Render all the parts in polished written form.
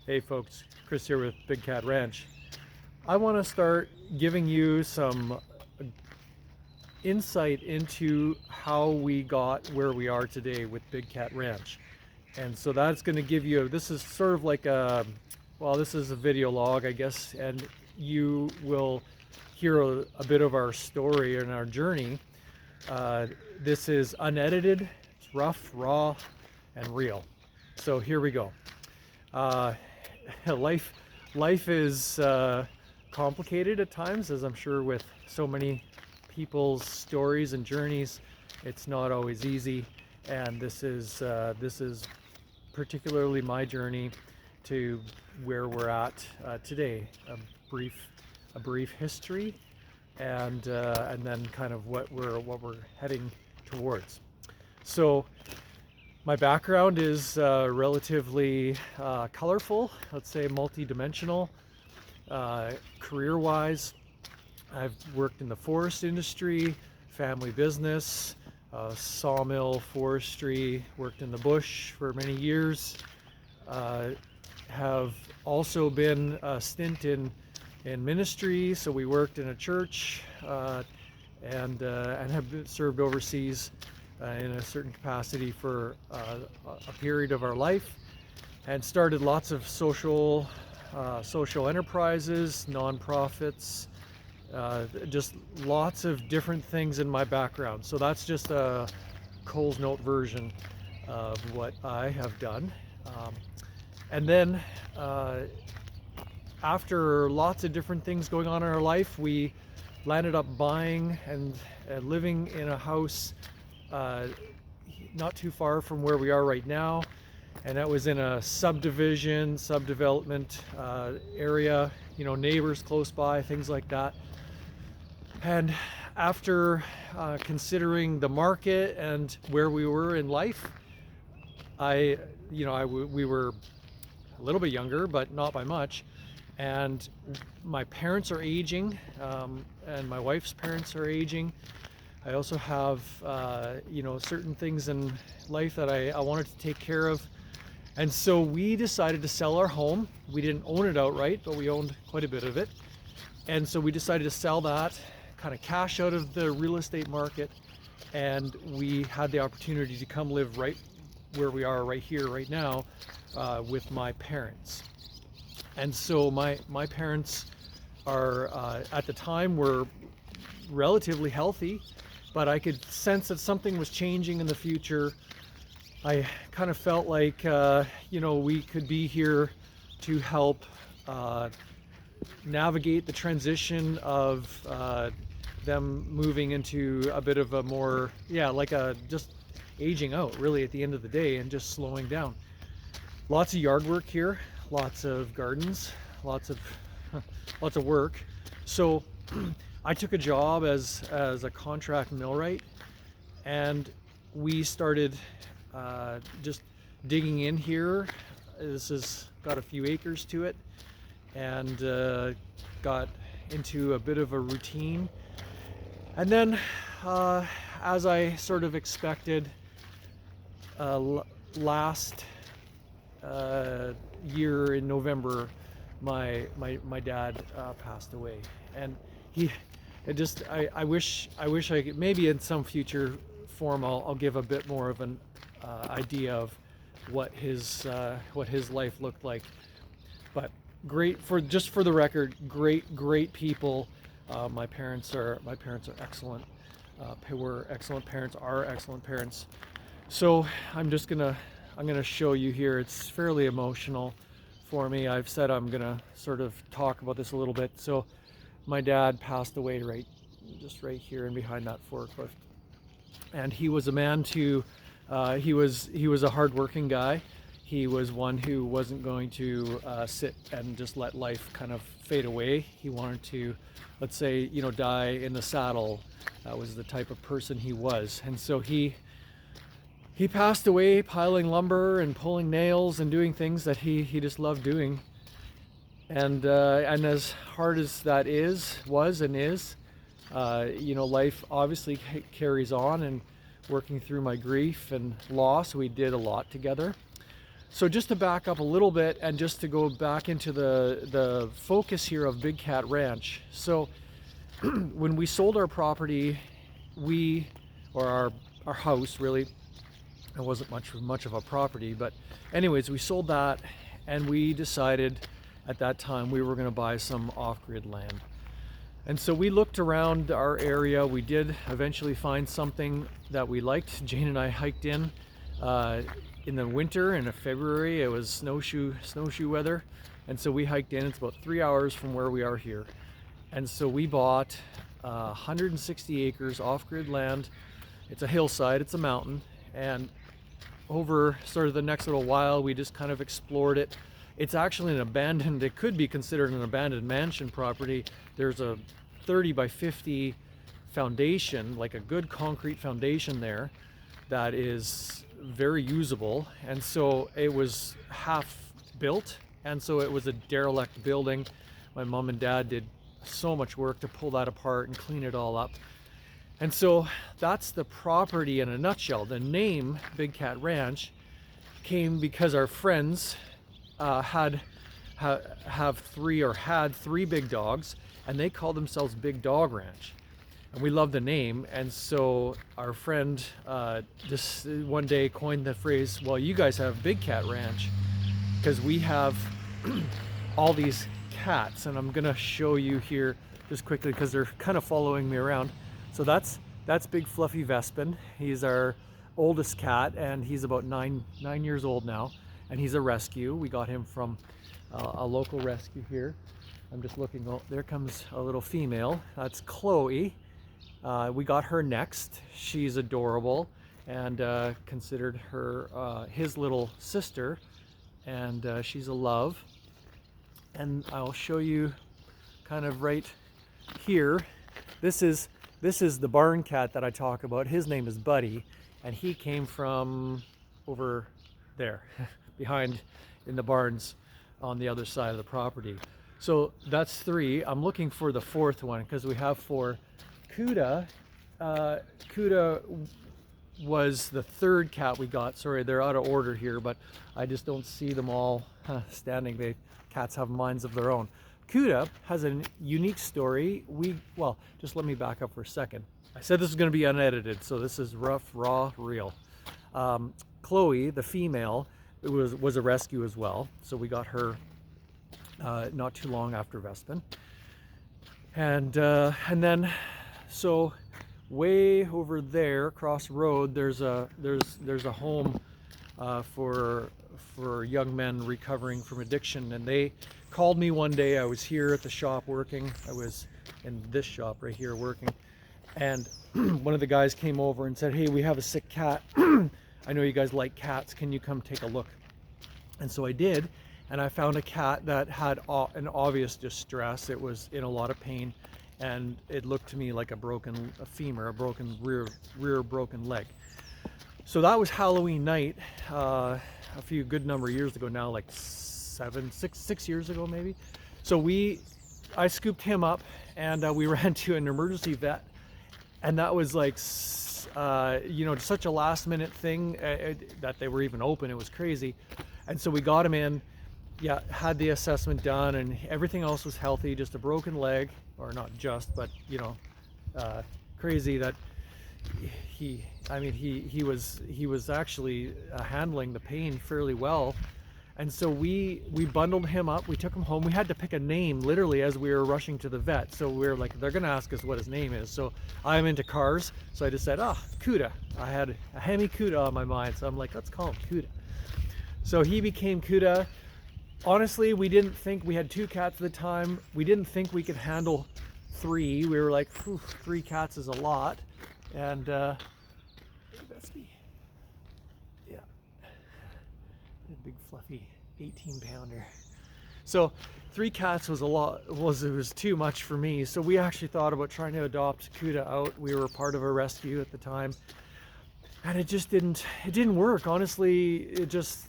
Hey folks, Chris here with Big Cat Ranch. I want to start giving you some insight into how we got where we are today with Big Cat Ranch. And so that's going to give you, this is sort of like this is a video log, I guess, and you will hear a bit of our story and our journey. This is unedited, it's rough, raw, and real. So here we go. Uh, life is complicated at times, as I'm sure with so many people's stories and journeys. It's not always easy, and this is particularly my journey to where we're at today. A brief history, and then kind of what we're heading towards. So my background is relatively colorful, let's say multi-dimensional. Career-wise, I've worked in the forest industry, family business, sawmill, forestry, worked in the bush for many years. Have also been a stint in ministry, so we worked in a church and have served overseas in a certain capacity for a period of our life, and started lots of social enterprises, nonprofits, just lots of different things in my background. So that's just a Cole's Note version of what I have done. And then after lots of different things going on in our life, we landed up buying and living in a house not too far from where we are right now, and that was in a subdevelopment area, neighbors close by, things like that. And after considering the market and where we were in life, we were a little bit younger, but not by much, and my parents are aging, and my wife's parents are aging. I also have, certain things in life that I wanted to take care of. And so we decided to sell our home. We didn't own it outright, but we owned quite a bit of it. And so we decided to sell that, kind of cash out of the real estate market. And we had the opportunity to come live right where we are right here, right now, with my parents. And so my parents are, at the time, were relatively healthy, but I could sense that something was changing in the future. I kind of felt like, we could be here to help navigate the transition of them moving into a bit of a more, just aging out really at the end of the day and just slowing down. Lots of yard work here, lots of gardens, lots of work. So I took a job as a contract millwright, and we started just digging in here. This has got a few acres to it, and got into a bit of a routine. And then, as I sort of expected, last year in November, my dad passed away, and I wish I could, maybe in some future form, I'll give a bit more of an idea of what his life looked like. But great, for the record, great people. My parents are excellent. Were excellent parents, are excellent parents. So I'm gonna show you here. It's fairly emotional for me. I've said I'm gonna sort of talk about this a little bit. So my dad passed away right here and behind that forklift, and he was a man to he was a hardworking guy. He was one who wasn't going to sit and just let life kind of fade away. He wanted to, let's say, die in the saddle. That was the type of person he was. And so he passed away piling lumber and pulling nails and doing things that he just loved doing. And as hard as that was and is, life obviously carries on, and working through my grief and loss, we did a lot together. So just to back up a little bit and just to go back into the focus here of Big Cat Ranch. So when we sold our property, our house really, it wasn't much of a property, but anyways, we sold that and we decided at that time we were going to buy some off-grid land. And so we looked around our area. We did eventually find something that we liked. Jane and I hiked in the winter, in February. It was snowshoe weather, and so we hiked in. It's about 3 hours from where we are here, and so we bought 160 acres off-grid land. It's a hillside, it's a mountain, and over sort of the next little while we just kind of explored it. It's actually an abandoned, it could be considered an abandoned mansion property. There's a 30 by 50 foundation, like a good concrete foundation there, that is very usable. And so it was half built, and so it was a derelict building. My mom and dad did so much work to pull that apart and clean it all up. And so that's the property in a nutshell. The name Big Cat Ranch came because our friends had three big dogs, and they called themselves Big Dog Ranch, and we love the name. And so our friend just one day coined the phrase, well, you guys have Big Cat Ranch because we have all these cats. And I'm gonna show you here just quickly because they're kind of following me around. So that's Big Fluffy Vespin. He's our oldest cat, and he's about nine years old now, and he's a rescue. We got him from a local rescue here. I'm just looking, oh, there comes a little female. That's Chloe. We got her next. She's adorable, and considered her his little sister, and she's a love. And I'll show you kind of right here. This is the barn cat that I talk about. His name is Buddy, and he came from over there behind in the barns on the other side of the property. So that's three. I'm looking for the fourth one because we have four. Kuda was the third cat we got. Sorry, they're out of order here, but I just don't see them all standing. Cats have minds of their own. Kuda has a unique story. Well, just let me back up for a second. I said this is going to be unedited, so this is rough, raw, real. Chloe, the female, was a rescue as well, so we got her not too long after Vespin. And then, so way over there across the road, there's a home for young men recovering from addiction. And they called me one day. I was here at the shop working. I was in this shop right here working, and one of the guys came over and said, hey, we have a sick cat. I know you guys like cats, can you come take a look? And so I did, and I found a cat that had an obvious distress. It was in a lot of pain, and it looked to me like a broken femur, a broken rear broken leg. So that was Halloween night, a few good number of years ago now, like 6 years ago maybe. So I scooped him up, and we ran to an emergency vet, and that was like such a last minute thing that they were even open. It was crazy. And so we got him in, had the assessment done, and everything else was healthy, just a broken leg, or not just, but crazy that he was actually handling the pain fairly well. And so we bundled him up, we took him home. We had to pick a name literally as we were rushing to the vet. So we were like, they're gonna ask us what his name is. So I'm into cars, so I just said, Kuda. I had a Hemi Kuda on my mind, so I'm like, let's call him Kuda. So he became Kuda. Honestly, we didn't think, we had 2 cats at the time. We didn't think we could handle 3. We were like, 3 cats is a lot. And big fluffy 18-pounder. So 3 cats was a lot. It was too much for me. So we actually thought about trying to adopt Kuda out. We were part of a rescue at the time, and it didn't work. Honestly, it just,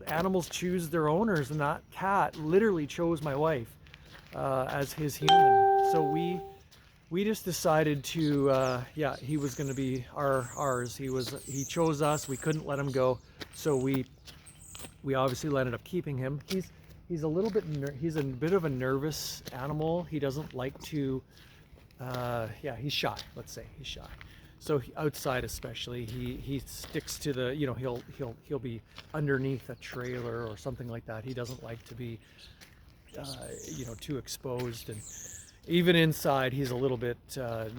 animals choose their owners, and that cat literally chose my wife as his human. So we just decided to he was going to be ours. He chose us. We couldn't let him go. So we we obviously ended up keeping him. He's a little bit he's a bit of a nervous animal. He doesn't like to yeah, he's shy. Let's say he's shy. So outside especially, he sticks to the, you know, he'll be underneath a trailer or something like that. He doesn't like to be you know, too exposed. And even inside, he's a little bit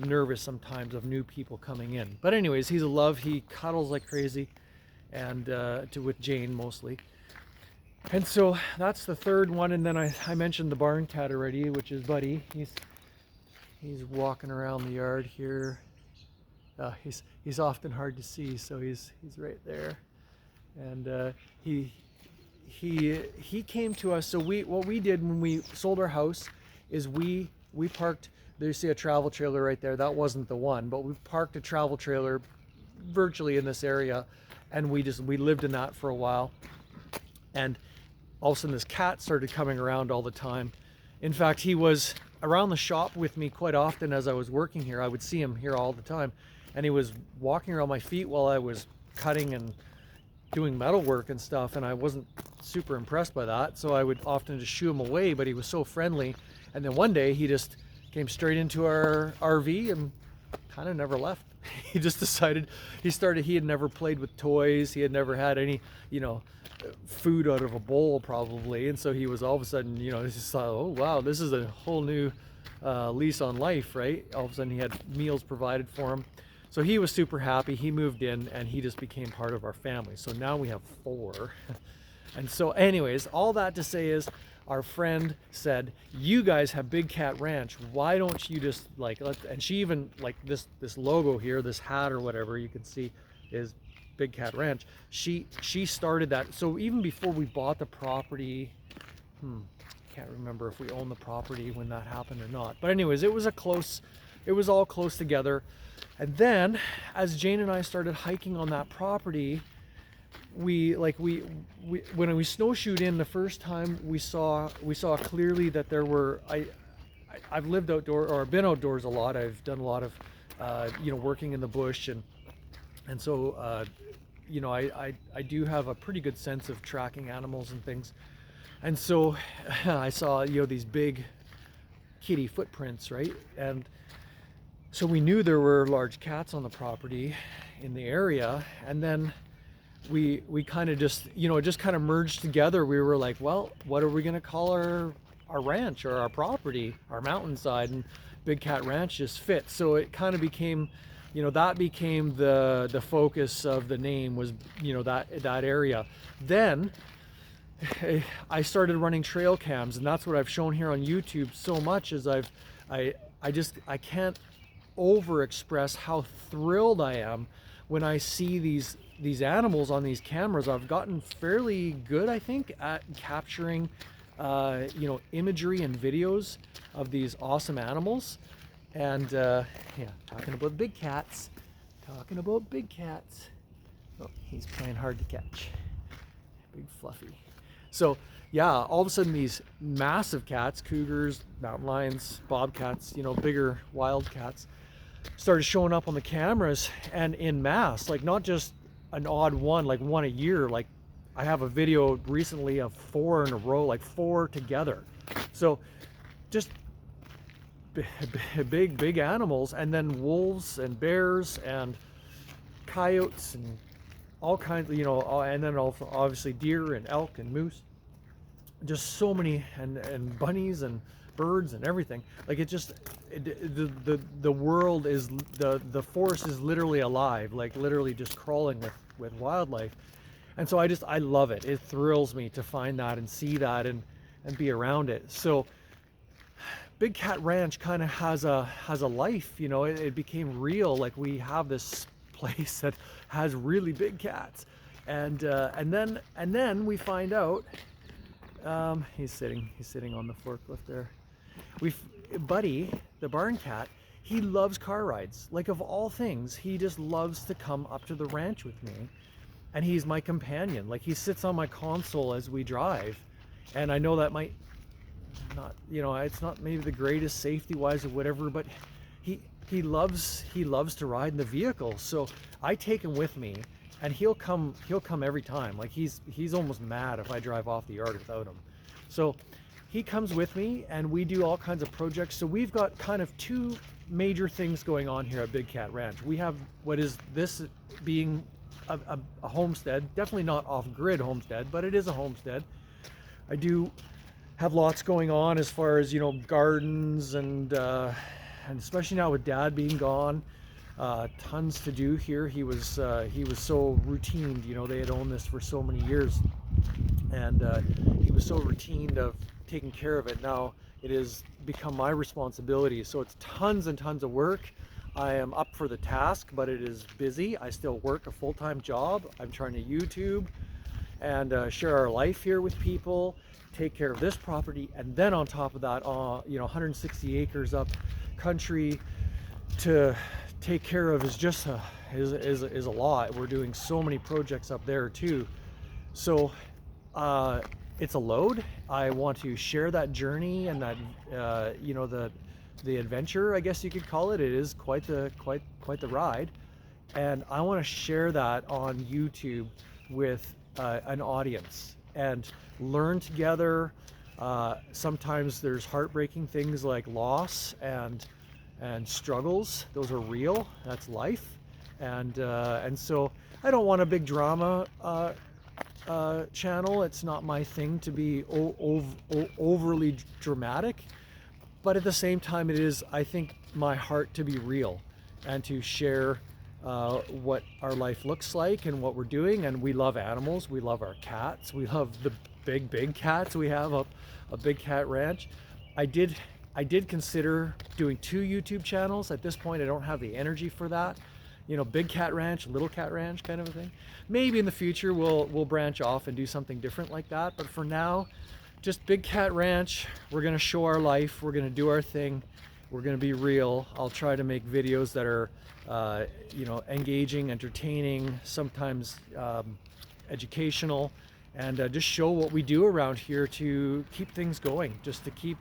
nervous sometimes of new people coming in. But anyways, he's a love. He cuddles like crazy, and with Jane mostly. And so that's the third one. And then I mentioned the barn cat already, which is Buddy. He's walking around the yard here. He's often hard to see, so he's right there. And he came to us. So what we did when we sold our house is we parked. There you see a travel trailer right there. That wasn't the one, but we parked a travel trailer virtually in this area, and we lived in that for a while. And all of a sudden this cat started coming around all the time. In fact, he was around the shop with me quite often as I was working here. I would see him here all the time, and he was walking around my feet while I was cutting and doing metal work and stuff, and I wasn't super impressed by that, so I would often just shoo him away, but he was so friendly. And then one day he just came straight into our RV and kind of never left. He just decided, he had never played with toys, he had never had any, you know, food out of a bowl probably, and so he was all of a sudden, you know, he just thought, oh wow, this is a whole new lease on life, right? All of a sudden he had meals provided for him. So he was super happy. He moved in and he just became part of our family. So now we have 4. And so anyways, all that to say is, our friend said, you guys have Big Cat Ranch, why don't you just like, and she even, like this logo here, this hat or whatever you can see is Big Cat Ranch. She started that. So even before we bought the property, can't remember if we owned the property when that happened or not. But anyways, it was all close together. And then as Jane and I started hiking on that property, when we snowshoed in the first time, we saw clearly that there were, I've lived outdoor, or been outdoors a lot. I've done a lot of you know, working in the bush, and so you know, I do have a pretty good sense of tracking animals and things. And so I saw, you know, these big kitty footprints, right? And so we knew there were large cats on the property in the area. And then we kind of just, you know, it just kind of merged together. We were like, well, what are we going to call our ranch or our property, our mountainside? And Big Cat Ranch just fit. So it kind of became, you know, that became the focus of the name, was, you know, that area. Then I started running trail cams, and that's what I've shown here on YouTube so much, is I can't over express how thrilled I am when I see these animals on these cameras. I've gotten fairly good, I think, at capturing you know, imagery and videos of these awesome animals. And yeah, talking about big cats, oh, he's playing hard to catch, big fluffy. So yeah, all of a sudden these massive cats, cougars, mountain lions, bobcats, you know, bigger wild cats, started showing up on the cameras, and in mass, like not just an odd one, like one a year. Like I have a video recently of 4 in a row, like 4 together. So just big animals, and then wolves and bears and coyotes and all kinds of, you know, and then also obviously deer and elk and moose, just so many, and bunnies and birds and everything. Like it just, the world is, the forest is literally alive, like literally just crawling with wildlife. And so I love it. It thrills me to find that and see that and be around it. So Big Cat Ranch kind of has a life, you know. It became real. Like we have this place that has really big cats, and then we find out, he's sitting on the forklift there. Buddy, the barn cat, he loves car rides. Like of all things, he just loves to come up to the ranch with me, and he's my companion. Like he sits on my console as we drive, and I know that might not, you know, it's not maybe the greatest safety wise or whatever, but he loves to ride in the vehicle. So I take him with me, and he'll come every time. Like he's almost mad if I drive off the yard without him. So he comes with me and we do all kinds of projects. So we've got kind of two major things going on here at Big Cat Ranch. We have what is this being a homestead, definitely not off-grid homestead, but it is a homestead. I do have lots going on as far as, you know, gardens and especially now with Dad being gone, tons to do here. He was so routined, you know, they had owned this for so many years, and he was so routined of taking care of it. Now it has become my responsibility, so it's tons and tons of work. I am up for the task, but it is busy. I still work a full-time job. I'm trying to YouTube and share our life here with people, take care of this property, and then on top of that, you know, 160 acres up country to take care of is just is a lot. We're doing so many projects up there too, so it's a load. I want to share that journey and that you know, the adventure, I guess you could call it. It is quite the ride, and I want to share that on YouTube with an audience and learn together. Sometimes there's heartbreaking things like loss and struggles. Those are real. That's life, and so I don't want a big drama channel. It's not my thing to be overly dramatic, but at the same time, it is, I think, my heart to be real and to share what our life looks like and what we're doing. And we love animals. We love our cats. We love the big cats we have up a Big Cat Ranch. I did consider doing 2 YouTube channels. At this point, I don't have the energy for that. You know, Big Cat Ranch, Little Cat Ranch kind of a thing. Maybe in the future we'll branch off and do something different like that. But for now, just Big Cat Ranch. We're gonna show our life. We're gonna do our thing. We're gonna be real. I'll try to make videos that are, you know, engaging, entertaining, sometimes educational, and just show what we do around here to keep things going, just to keep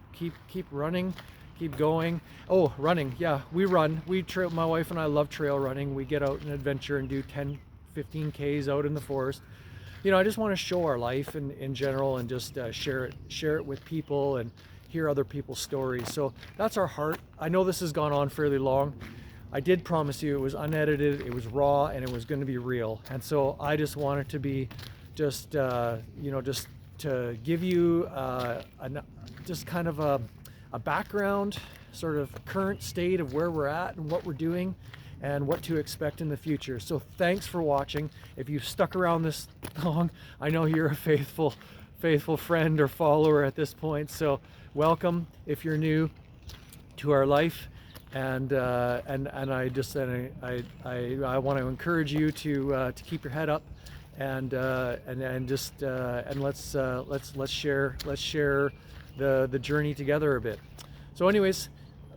running, keep going. Oh, running, yeah, we run. My wife and I love trail running. We get out and adventure and do 10, 15 Ks out in the forest. You know, I just want to show our life in general, and just share it with people and hear other people's stories. So that's our heart. I know this has gone on fairly long. I did promise you it was unedited, it was raw, and it was going to be real. And so I just wanted to be just you know, just to give you just kind of a background, sort of current state of where we're at and what we're doing and what to expect in the future. So thanks for watching. If you've stuck around this long, I know you're a faithful friend or follower at this point. So welcome if you're new to our life. And I just I want to encourage you to keep your head up, and let's share the journey together a bit. So anyways,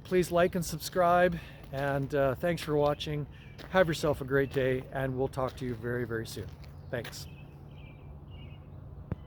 please like and subscribe, and thanks for watching. Have yourself a great day, and we'll talk to you very, very soon. Thanks.